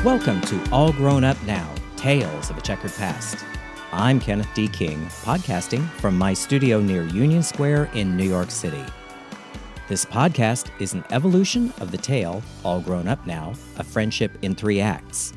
Welcome to All Grown Up Now, Tales of a Checkered Past. I'm Kenneth D. King, podcasting from my studio near Union Square in New York City. This podcast is an evolution of the tale, All Grown Up Now, A Friendship in 3 Acts.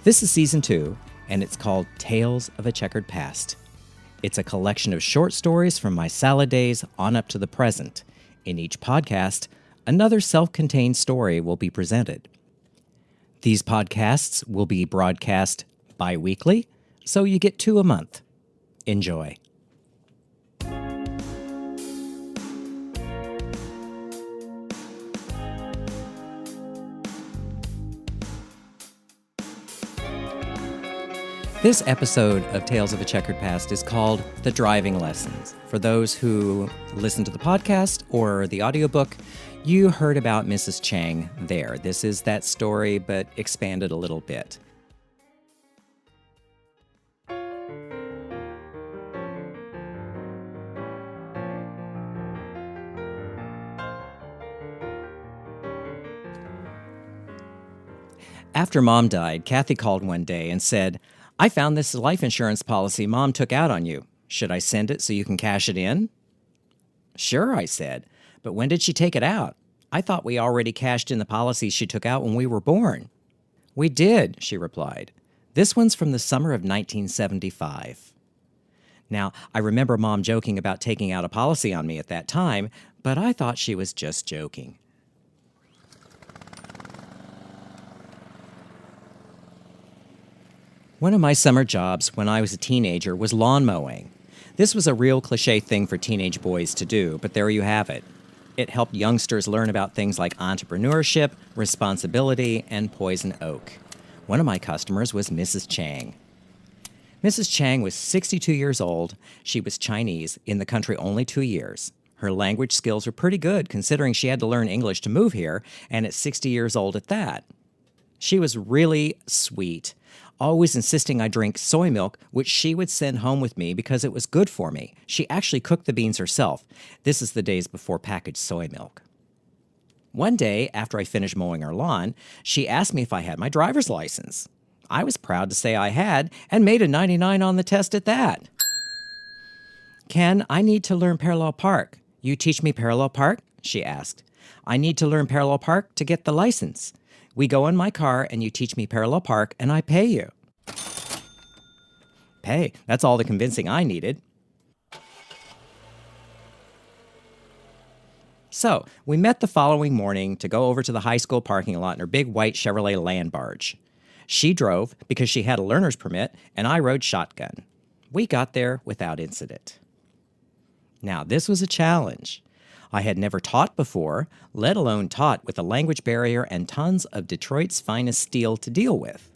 This is Season 2, and it's called Tales of a Checkered Past. It's a collection of short stories from my salad days on up to the present. In each podcast, another self-contained story will be presented. These podcasts will be broadcast bi-weekly, so you get 2 a month. Enjoy. This episode of Tales of a Checkered Past is called The Driving Lessons. For those who listen to the podcast or the audiobook, you heard about Mrs. Chang there. This is that story, but expanded a little bit. After Mom died, Kathy called one day and said, "I found this life insurance policy Mom took out on you. Should I send it so you can cash it in?" "Sure," I said. "But when did she take it out? I thought we already cashed in the policy she took out when we were born." "We did," she replied. "This one's from the summer of 1975. Now, I remember Mom joking about taking out a policy on me at that time, but I thought she was just joking. One of my summer jobs when I was a teenager was lawn mowing. This was a real cliche thing for teenage boys to do, but there you have it. It helped youngsters learn about things like entrepreneurship, responsibility, and poison oak. One of my customers was Mrs. Chang. Mrs. Chang was 62 years old. She was Chinese, in the country only 2 years. Her language skills were pretty good considering she had to learn English to move here, and at 60 years old at that. She was really sweet, always insisting I drink soy milk, which she would send home with me because it was good for me. She actually cooked the beans herself. This is the days before packaged soy milk. One day, after I finished mowing her lawn, she asked me if I had my driver's license. I was proud to say I had, and made a 99 on the test at that. "Ken, I need to learn parallel park. You teach me parallel park?" she asked. "I need to learn parallel park to get the license. We go in my car and you teach me parallel park and I pay you." Pay? That's all the convincing I needed. So, we met the following morning to go over to the high school parking lot in her big white Chevrolet land barge. She drove because she had a learner's permit and I rode shotgun. We got there without incident. Now, this was a challenge. I had never taught before, let alone taught with a language barrier and tons of Detroit's finest steel to deal with.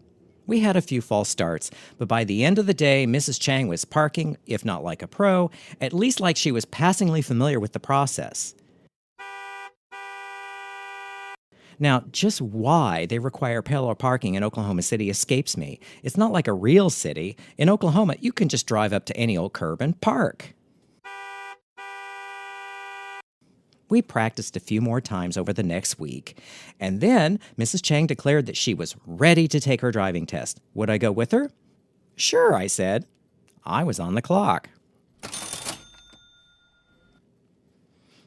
We had a few false starts, but by the end of the day, Mrs. Chang was parking, if not like a pro, at least like she was passingly familiar with the process. Now, just why they require parallel parking in Oklahoma City escapes me. It's not like a real city. In Oklahoma, you can just drive up to any old curb and park. We practiced a few more times over the next week, and then Mrs. Chang declared that she was ready to take her driving test. Would I go with her? "Sure," I said. I was on the clock.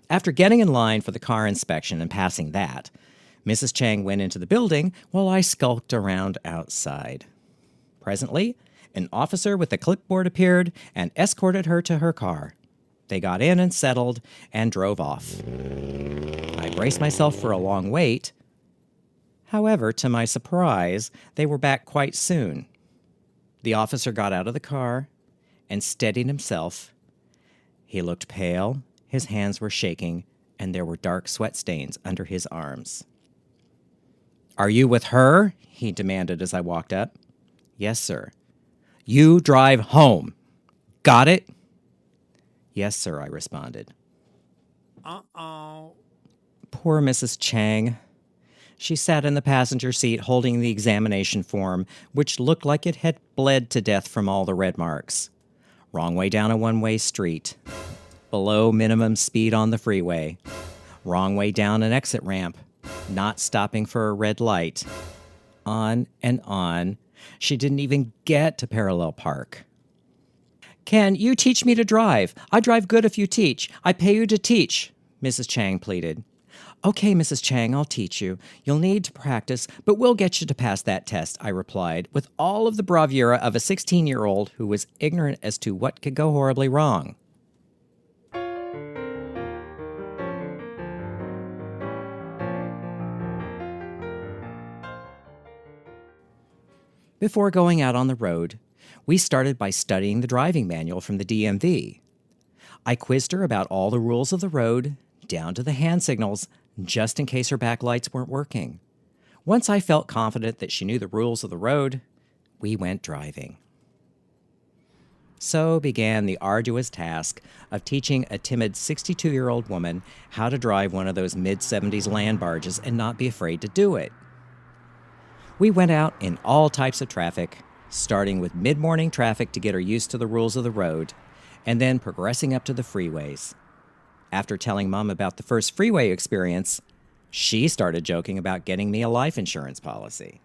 After getting in line for the car inspection and passing that, Mrs. Chang went into the building while I skulked around outside. Presently, an officer with a clipboard appeared and escorted her to her car. They got in and settled and drove off. I braced myself for a long wait. However, to my surprise, they were back quite soon. The officer got out of the car and steadied himself. He looked pale, his hands were shaking, and there were dark sweat stains under his arms. "Are you with her?" he demanded as I walked up. "Yes, sir." "You drive home. Got it?" "Yes, sir," I responded. Poor Mrs. Chang. She sat in the passenger seat holding the examination form, which looked like it had bled to death from all the red marks. Wrong way down a one-way street. Below minimum speed on the freeway. Wrong way down an exit ramp. Not stopping for a red light. on and on. She didn't even get to parallel park. "Can you teach me to drive? I drive good if you teach. I pay you to teach," Mrs. Chang pleaded. "Okay, Mrs. Chang, I'll teach you. You'll need to practice, but we'll get you to pass that test," I replied, with all of the bravura of a 16-year-old who was ignorant as to what could go horribly wrong. Before going out on the road, we started by studying the driving manual from the DMV. I quizzed her about all the rules of the road, down to the hand signals, just in case her backlights weren't working. Once I felt confident that she knew the rules of the road, we went driving. So began the arduous task of teaching a timid 62-year-old woman how to drive one of those mid-70s land barges and not be afraid to do it. We went out in all types of traffic, starting with mid-morning traffic to get her used to the rules of the road, and then progressing up to the freeways. After telling Mom about the first freeway experience, she started joking about getting me a life insurance policy.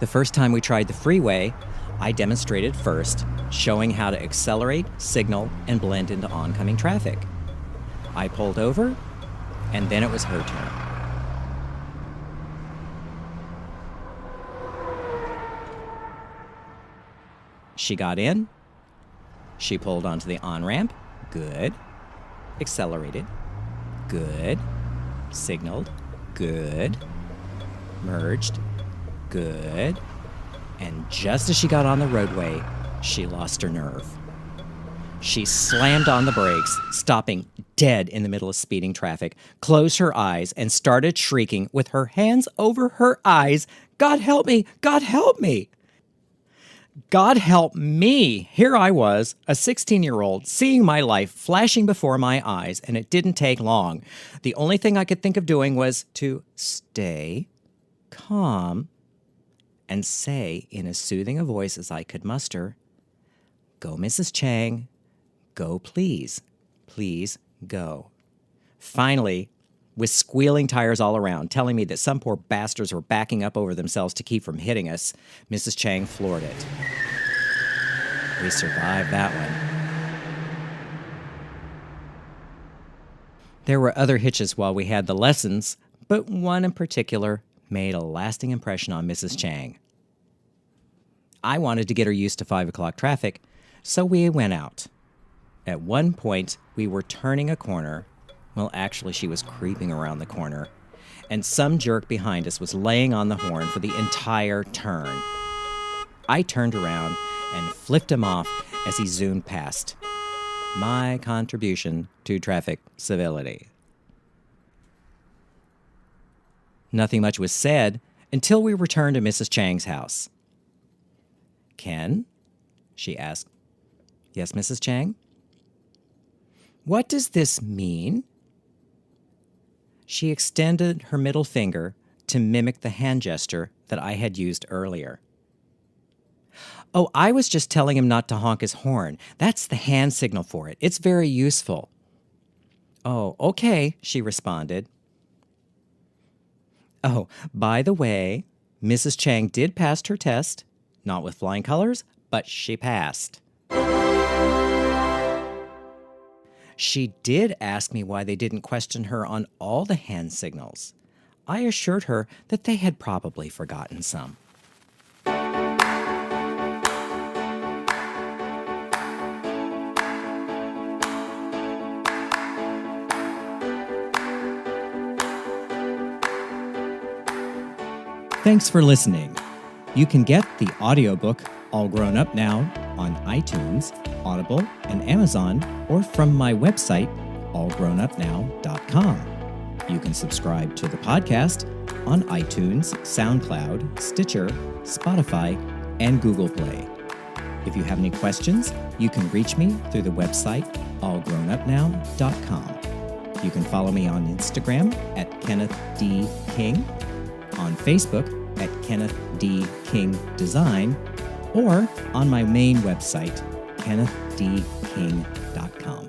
The first time we tried the freeway, I demonstrated first, showing how to accelerate, signal, and blend into oncoming traffic. I pulled over, and then it was her turn. She got in. She pulled onto the on-ramp. Good. Accelerated. Good. Signaled. Good. Merged. Good. And just as she got on the roadway, she lost her nerve. She slammed on the brakes, stopping dead in the middle of speeding traffic, closed her eyes, and started shrieking with her hands over her eyes, "God help me! God help me!" God help me! Here I was, a 16-year-old, seeing my life flashing before my eyes, and it didn't take long. The only thing I could think of doing was to stay calm and say in as soothing a voice as I could muster, "Go, Mrs. Chang. Go, please. Please go." Finally, with squealing tires all around, telling me that some poor bastards were backing up over themselves to keep from hitting us, Mrs. Chang floored it. We survived that one. There were other hitches while we had the lessons, but one in particular made a lasting impression on Mrs. Chang. I wanted to get her used to 5 o'clock traffic, so we went out. At one point, we were turning a corner. Well, actually, she was creeping around the corner, and some jerk behind us was laying on the horn for the entire turn. I turned around and flipped him off as he zoomed past. My contribution to traffic civility. Nothing much was said until we returned to Mrs. Chang's house. "Ken?" she asked. "Yes, Mrs. Chang?" "What does this mean?" She extended her middle finger to mimic the hand gesture that I had used earlier. "Oh, I was just telling him not to honk his horn. That's the hand signal for it. It's very useful." "Oh, okay," she responded. "Oh, by the way, Mrs. Chang did pass her test. Not with flying colors, but she passed." She did ask me why they didn't question her on all the hand signals. I assured her that they had probably forgotten some. Thanks for listening. You can get the audiobook All Grown Up Now on iTunes, Audible, and Amazon, or from my website, allgrownupnow.com. You can subscribe to the podcast on iTunes, SoundCloud, Stitcher, Spotify, and Google Play. If you have any questions, you can reach me through the website, allgrownupnow.com. You can follow me on Instagram at Kenneth D. King, on Facebook at Kenneth D. King Design, or on my main website, kennethdking.com.